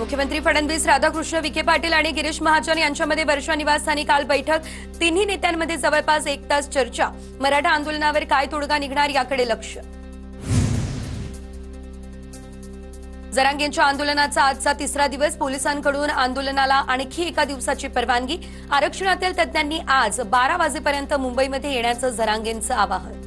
मुख्यमंत्री फडणवीस, राधाकृष्ण विखे पाटील आणि गिरीश महाजन यांच्यामध्ये वर्षा निवासस्थानी काल बैठक। तिन्ही नेत्यांमध्ये जवळपास 1 तास चर्चा। मराठा आंदोलनावर काय तोडगा निघणार याकडे लक्ष। जरांगेंच्या आंदोलनाचा आजचा तिसरा दिवस। पोलिसांकडून आंदोलनाला आणखी एका दिवसाची परवानगी। आरक्षणातील तज्ञांनी आज 12 वाजेपर्यंत मुंबईमध्ये येण्याचं जरांगेंचं आवाहन।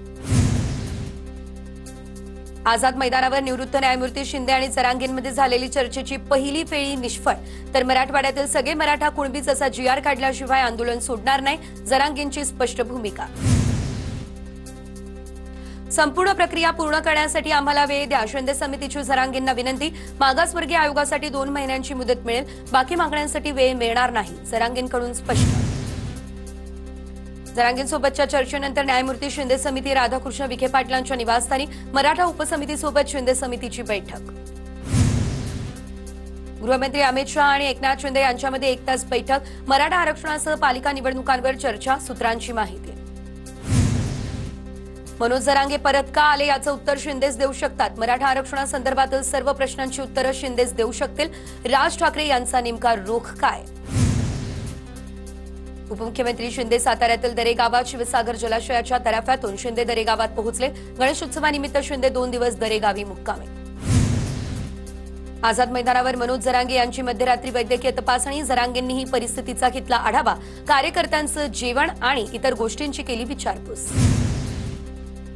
आझाद मैदानावर निवृत्त न्यायमूर्ती शिंदे आणि जरांगेंमध्ये झालेली चर्चेची पहिली फेरी निष्फळ। तर मराठवाड्यातील सगळे मराठा कुणबीच असा GR काढल्याशिवाय आंदोलन सोडणार नाही, जरांगेंची स्पष्ट भूमिका। संपूर्ण प्रक्रिया पूर्ण करण्यासाठी आम्हाला वेळ द्या, शिंदे समितीची जरांगेंना विनंती। मागासवर्गीय आयोगासाठी 2 महिन्यांची मुदत मिळेल, बाकी मागण्यांसाठी वेळ मिळणार नाही, जरांगेंकडून स्पष्ट। जरांगेंसोबतच्या चर्चेनंतर न्यायमूर्ती शिंदे समिती, राधाकृष्ण विखे पाटलांच्या निवासस्थानी मराठा उपसमितीसोबत शिंदे समितीची बैठक। गृहमंत्री अमित शहा आणि एकनाथ शिंदे यांच्यामध्ये 1 तास बैठक। मराठा आरक्षणासह पालिका निवडणुकांवर चर्चा, सूत्रांची माहिती। मनोज जरांगे परत का आले याचं उत्तर शिंदेच देऊ शकतात। मराठा आरक्षणासंदर्भातील सर्व प्रश्नांची उत्तरं शिंदेच देऊ शकतील। राज ठाकरे यांचा नेमका रोख काय? उपमुख्यमंत्री शिंदे साताऱ्यातील दरेगावात शिवसागर जलाशयाच्या तराफ्यातून शिंदे दरेगावात पोहोचले। गणेशोत्सवानिमित्त शिंदे 2 दिवस दरेगावी मुक्कामी। आझाद मैदानावर मनोज जरांगे यांची मध्यरात्री वैद्यकीय तपासणी। जरांगेंनीही परिस्थितीचा घेतला आढावा। कार्यकर्त्यांचं जेवण आणि इतर गोष्टींची केली विचारपूस।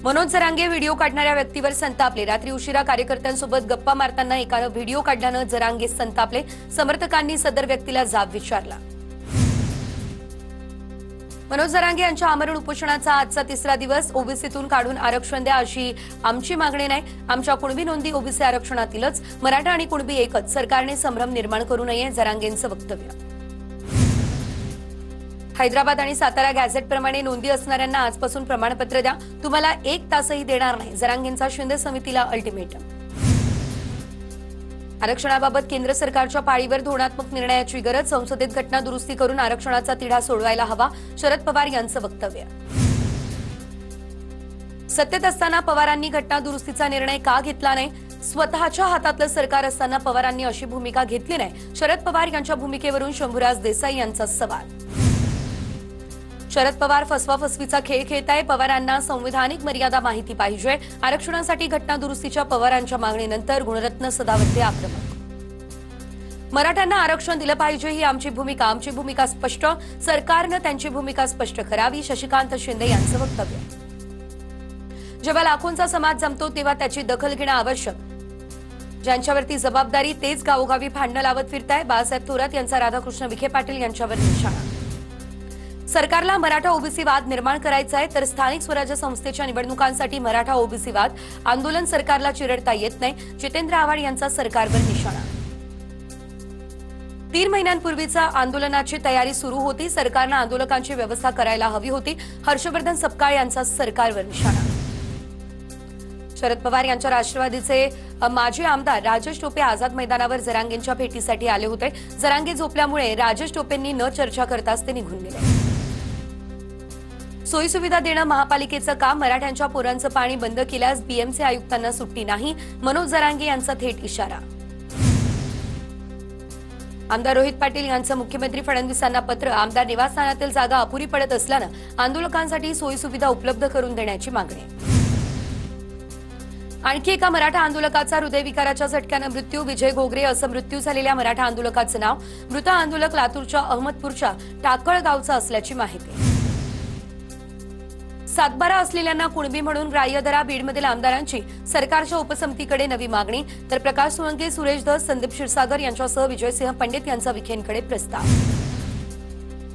मनोज जरांगे व्हिडिओ काढणाऱ्या व्यक्तीवर संतापले। रात्री उशिरा कार्यकर्त्यांसोबत गप्पा मारताना एकानं व्हिडिओ काढल्यानं जरांगे संतापले। समर्थकांनी सदर व्यक्तीला जाब विचारला। मनोज जरांगे यांच्या आमरण उपोषणाचा आजचा तिसरा दिवस। ओबीसीतून काढून आरक्षण द्या अशी आमची मागणी नाही, आमच्या कुणबी नोंदी ओबीसी आरक्षणातीलच। मराठा आणि कुणबी एकच, सरकारने संभ्रम निर्माण करू नये, जरांगेंचं वक्तव्य। हैदराबाद आणि सातारा गॅझेटप्रमाणे नोंदी असणाऱ्यांना आजपासून प्रमाणपत्र द्या, तुम्हाला 1 तासही देणार नाही, जरांगेंचा शिंदे समितीला अल्टिमेटम। आरक्षणाबाबत केंद्र सरकारच्या पाळीवर धोरणात्मक निर्णयाची गरज। संसदेत घटना दुरुस्ती करून आरक्षणाचा तिढा सोडवायला हवा, शरद पवार यांचं वक्तव्य। सत्तेत असताना पवारांनी घटना दुरुस्तीचा निर्णय का घेतला नाही? स्वतःच्या हातातलं सरकार असताना पवारांनी अशी भूमिका घेतली नाही, शरद पवार यांच्या भूमिकेवरून शंभूराज देसाई यांचा सवाल। शरद पवार फसवाफसवीचा खेळ खेळताय, पवारांना संविधानिक मर्यादा माहिती पाहिजे। आरक्षणासाठी घटना दुरुस्तीच्या पवारांच्या मागणीनंतर गुणरत्न सदावर्ते आक्रमक। मराठ्यांना आरक्षण दिलं पाहिजे ही आमची भूमिका स्पष्ट। सरकारनं त्यांची भूमिका स्पष्ट करावी, शशिकांत शिंदे यांचं वक्तव्य। जेव्हा लाखोंचा समाज जमतो तेव्हा त्याची दखल घेणं आवश्यक। ज्यांच्यावरती जबाबदारी तेच गावोगावी भांडणं लावत फिरताय, बाळासाहेब थोरात यांचा राधाकृष्ण विखे पाटील यांच्यावर निशाणा। सरकारला मराठा ओबीसी वाद निर्माण करायचा आहे, तर स्थानिक स्वराज्य संस्थेच्या निवडणुकांसाठी मराठा ओबीसी वाद आंदोलन सरकारला चिरडता येत नाही, जितेंद्र आव्हाड यांचा सरकारवर निशाणा। 3 महिन्यांपूर्वीचा आंदोलनाची तयारी सुरू होती, सरकारनं आंदोलकांची व्यवस्था करायला हवी होती, हर्षवर्धन सपकाळ यांचा सरकारवर निशाणा। शरद पवार यांच्या राष्ट्रवादीचे माजी आमदार राजेश टोपे आझाद मैदानावर जरांगेंच्या भेटीसाठी आले होते। जरांगे झोपल्यामुळे राजेश टोपेंनी न चर्चा करताच ते निघून गेले। सोयीसुविधा देणं महापालिकेचं काम। मराठ्यांच्या पोरांचं पाणी बंद केल्यास बीएमसी आयुक्तांना सुट्टी नाही, मनोज जरांगे यांचा थेट इशारा। आमदार रोहित पाटील यांचं मुख्यमंत्री फडणवीसांना पत्र। आमदार निवासस्थानातील जागा अपुरी पडत असल्यानं आंदोलकांसाठी सोयीसुविधा उपलब्ध करून देण्याची मागणी। आणखी एका मराठा आंदोलकाचा हृदयविकाराच्या झटक्यानं मृत्यू। विजय घोगरे असं मृत्यू झालेल्या मराठा आंदोलकाचं नाव। मृत आंदोलक लातूरच्या अहमदपूरच्या टाकळ गावचा असल्याची माहिती। सातबारा असलेल्यांना कुणबी म्हणून ग्राह्य धरा। बीडमधील आमदारांची सरकारच्या उपसमितीकडे नवी मागणी। तर प्रकाश सोळंके, सुरेश धस, संदीप क्षीरसागर यांच्यासह विजयसिंह पंडित यांचा विखेंकडे प्रस्ताव।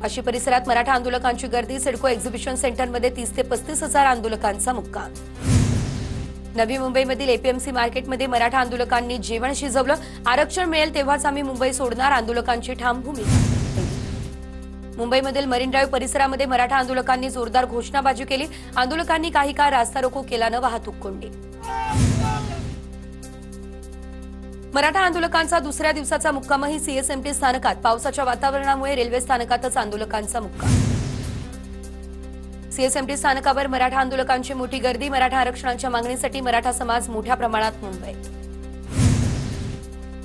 अशी परिसरात मराठा आंदोलकांची गर्दी। सिडको एक्झिबिशन सेंटरमध्ये 30 ते 35 हजार आंदोलकांचा मुक्काम। नवी मुंबईमधील एपीएमसी मार्केटमध्ये मराठा आंदोलकांनी जेवण शिजवलं। आरक्षण मिळेल तेव्हाच आम्ही मुंबई सोडणार, आंदोलकांची ठाम भूमिका। मुंबईमधील मरीन ड्राईव्ह परिसरामध्ये मराठा आंदोलकांनी जोरदार घोषणाबाजी केली। आंदोलकांनी काही काळ रास्ता रोको केल्यानं वाहतूक कोंडी। मराठा आंदोलकांचा दुसऱ्या दिवसाचा मुक्कामही सीएसएमटी स्थानकात। पावसाच्या वातावरणामुळे रेल्वे स्थानकातच आंदोलकांचा मुक्काम। सीएसएमटी स्थानकावर मराठा आंदोलकांची मोठी गर्दी। मराठा आरक्षणाच्या मागणीसाठी मराठा समाज मोठ्या प्रमाणात मुंबईत।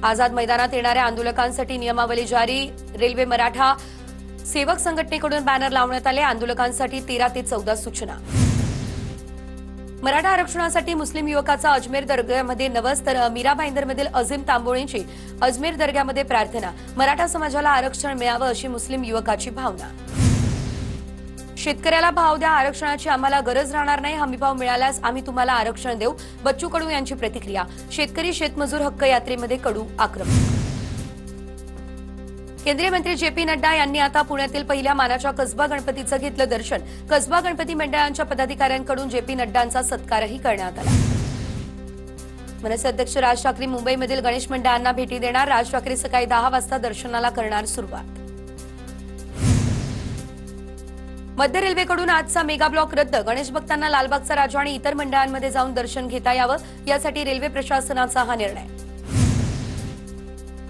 आझाद मैदानात येणाऱ्या आंदोलकांसाठी नियमावली जारी. रेल्वे मराठा सेवक संघटनेकडून बॅनर लावण्यात आले. आंदोलकांसाठी 13 ते 14 सूचना. मराठा आरक्षणासाठी मुस्लिम युवकाचा अजमेर दर्ग्यामध्ये नवस, तर मीरा भाईंदरमधील अझीम तांबोळींची अजमेर दर्ग्यामध्ये प्रार्थना. मराठा समाजाला आरक्षण मिळावं अशी मुस्लिम युवकाची भावना. शेतकऱ्याला भाव द्या, आरक्षणाची आम्हाला गरज राहणार नाही. हमीभाव मिळाल्यास आम्ही तुम्हाला आरक्षण देऊ. बच्चू कडू यांची प्रतिक्रिया. शेतकरी शेतमजूर हक्क यात्रेमध्ये कडू आक्रमक. केंद्रीय मंत्री जे.पी. नड्डा यांनी आता पुण्यातील पहिल्या मानाच्या कसबा गणपतीचं घेतलं दर्शन. कसबा गणपती मंडळांच्या पदाधिकाऱ्यांकडून जे.पी. नड्डांचा सत्कारही करण्यात आला. मनसे अध्यक्ष राज ठाकरे मुंबईमधील गणेश मंडळांना भेटी देणार. राज ठाकरे सकाळी 10 वाजता दर्शनाला करणार सुरुवात. मध्य रेल्वेकडून आजचा मेगा ब्लॉक रद्द. गणेश भक्तांना लालबागचा राजा आणि इतर मंडळांमध्ये जाऊन दर्शन घेता यावं, यासाठी रेल्वे प्रशासनाचा हा निर्णय.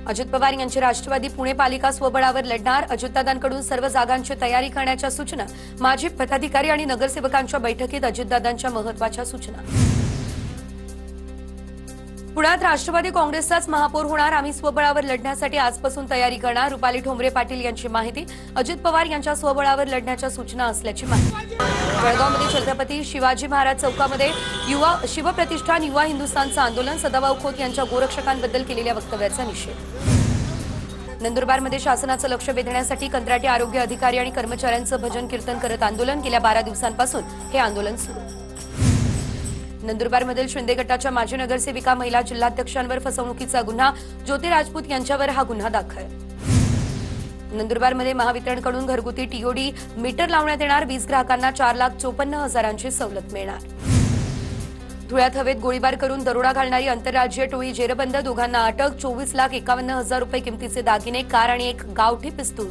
अजित पवार यांची राष्ट्रवादी पुणे पालिका स्वबळावर लढणार. अजितदादांकडून सर्व जागांची तयारी करण्याच्या सूचना. माजी पदाधिकारी आणि नगरसेवकांच्या बैठकीत अजितदादांच्या महत्वाच्या सूचना. पुण्यात राष्ट्रवादी काँग्रेसचाच महापौर होणार. आम्ही स्वबळावर लढण्यासाठी आजपासून तयारी करणार. रुपाली ठोंबरे पाटील यांची माहिती. अजित पवार यांच्या स्वबळावर लढण्याच्या सूचना असल्याची माहिती. जळगावमध्ये छत्रपती शिवाजी महाराज चौकामध्ये युवा शिवप्रतिष्ठान युवा हिंदुस्थानचं आंदोलन. सदाभाऊ खोत यांच्या गोरक्षकांबद्दल केलेल्या वक्तव्याचा निषेध. नंदुरबारमध्ये शासनाचं लक्ष वेधण्यासाठी कंत्राटी आरोग्य अधिकारी आणि कर्मचाऱ्यांचं भजन कीर्तन करत आंदोलन. गेल्या 12 दिवसांपासून हे आंदोलन सुरू. नंदुरबारमधील शिंदे गटाच्या माजी नगरसेविका महिला जिल्हाध्यक्षांवर फसवणुकीचा गुन्हा. ज्योती राजपूत यांच्यावर हा गुन्हा दाखल. नंदुरबारमध्ये महावितरणकडून घरगुती टीओडी मीटर लावण्यात येणार. वीज ग्राहकांना 4,54,000ची सवलत मिळणार. धुळ्यात हवेत गोळीबार करून दरोडा घालणारी आंतरराज्यीय टोळी जेरबंद. दोघांना अटक. 24,51,000 रुपये किमतीचे दागिने, कार आणि एक गावठी पिस्तूल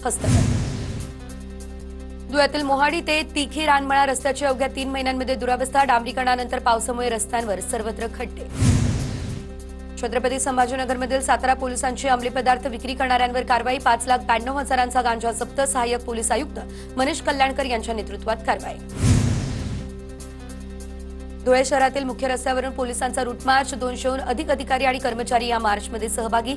हस्तगत. धुळ्यातील मोहाडी ते तिखी रानमळा रस्त्याची अवघ्या 3 महिन्यांमध्ये दुरावस्था. डांबरीकरणानंतर पावसामुळे रस्त्यांवर सर्वत्र खड्डे. छत्रपती संभाजीनगरमधील सातारा पोलिसांची अंमली पदार्थ विक्री करणाऱ्यांवर कारवाई. 5,92,000चा गांजा जप्त. सहाय्यक पोलीस आयुक्त मनीष कल्याणकर यांच्या नेतृत्वात कारवाई. धुळे शहरातील मुख्य रस्त्यावरून पोलिसांचा रूट मार्च. 200हून अधिक अधिकारी आणि कर्मचारी या मार्चमध्ये सहभागी.